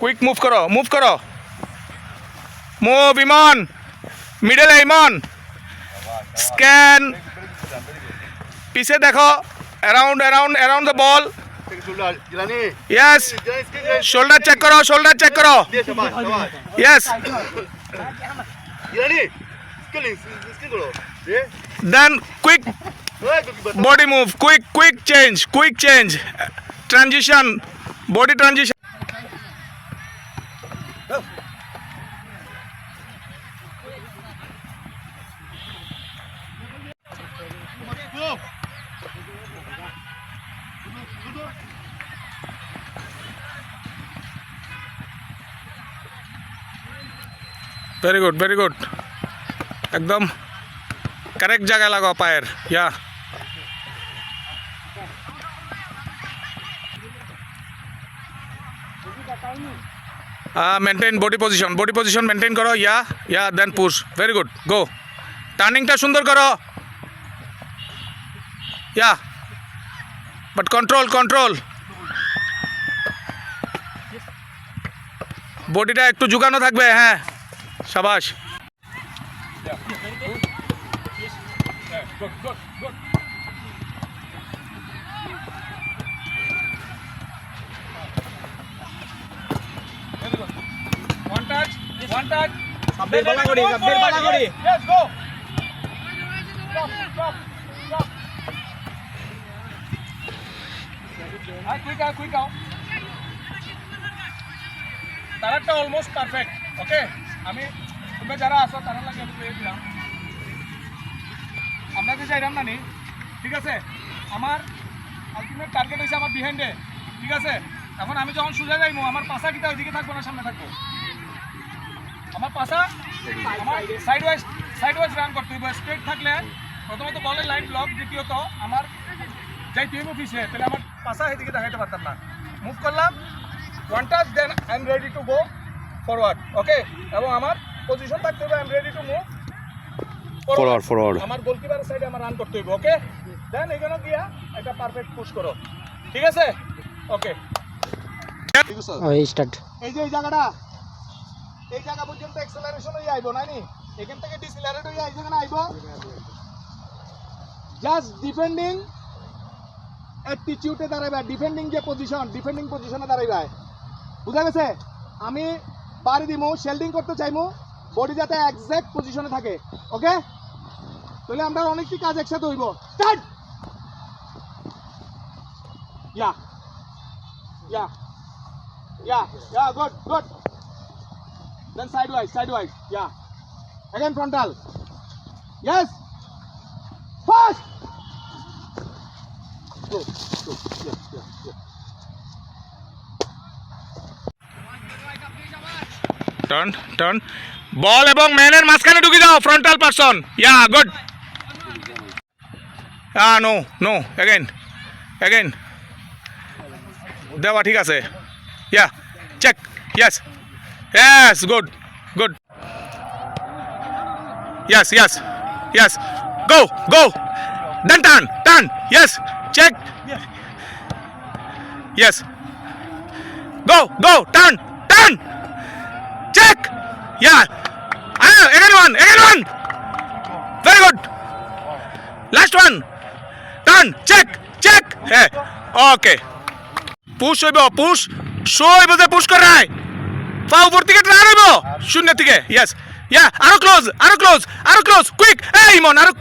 quick move करो move इमन middle है इमन स्कैन पीछे देखो around around around the ball yes shoulder check करो yes then quick body move quick change transition body transition very good एकदम correct जगह लगाओ पायर या मेंटेन बॉडी पोजीशन मेंटेन करो या then push very good go टार्निंगटा सुंदर करो या बट कंट्रोल বডিটা একটু ঝুঁকানো থাকবে হ্যাঁ শাবাশ ওয়ান টাচ সাব্বির বালা করি let's go stop quick out তারাটা অলমোস্ট পারফেক্ট ওকে আমি তোমরা যারা আসো তারা লাগে আমি পেয়ে দিলাম আমরা যে চাইলাম না নি ঠিক আছে আমার আলটিমেট টার্গেট হইছে আমার বিহাইন্ডে ঠিক আছে এখন আমি যখন সোজা যাইমু আমার পাছা কিটা ওইদিকে থাকবো না সামনে থাকবো আমার পাছা আমার সাইড ওয়াইজ রান করতে হইব স্ট্রেট থাকলে প্রথমত বলের লাইন ব্লক দ্বিতীয়ত আমার যাই টিম অফিসে তাহলে আমার পাছা এদিকে দেখাইতে পারতাম না মুভ করলাম one touch then I am ready to go forward okay এবং আমার পজিশন থাকতে হবে I am ready to move forward আমার গোলকিপারের সাইডে আমার রান করতে হবে ওকে দেন এখানে গিয়া একটা পারফেক্ট পুশ করো ঠিক আছে ওকে স্টার্ট এই যে এই জায়গা পর্যন্ত অ্যাক্সেলারেশন হয়ে আইবো নানি এখান থেকে ডিসেলারেট হয়ে এই জায়গা আইবো জাস্ট ডিফেন্ডিং অ্যাটিটিউডে দাঁড়াইবা ডিফেন্ডিং পজিশনে দাঁড়াইবা বুঝা গেছে আমি বাড়ি দিমু শেল্ডিং করতে চাইমু বডি যাতে এক্সাক্ট পজিশনে থাকে ওকে তাহলে আমরা অনেকটি কাজ একসাথে হইব start yeah good then sidewise yeah again frontal yes fast go yeah turn ball এবং ম্যানের মাঝখানে ঢুকে যাও frontal person yeah good no again দেওয়া ঠিক আছে yeah check yes good yes go then turn yes check yes go turn check yeah again one very good last one turn check hey okay push হইব যে push কর রাই পা উপর থেকে try হইব শূন্য থেকে yes yeah আরো ক্লোজ quick hey ইমন আরো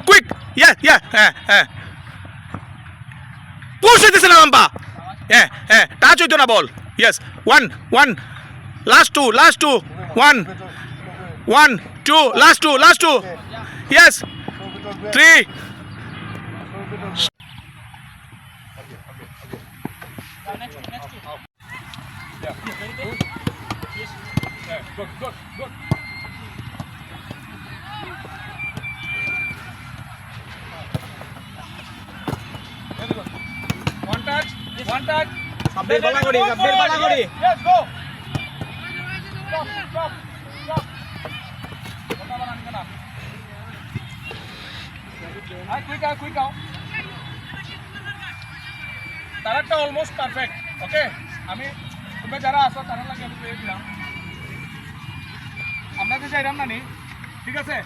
quick yeah পুশ হইতেছিলাম আম্পা টাচ হইতো না বল yes one last two 1 2 last two yes 3 good one touch Sabbir বালা করি let's go stop quick out তারাটা অলমোস্ট পারফেক্ট ওকে আমি তোমরা যারা আসো তারা লাগে আমি পেয়ে দিলাম আমরা যে যাইলাম না নি ঠিক আছে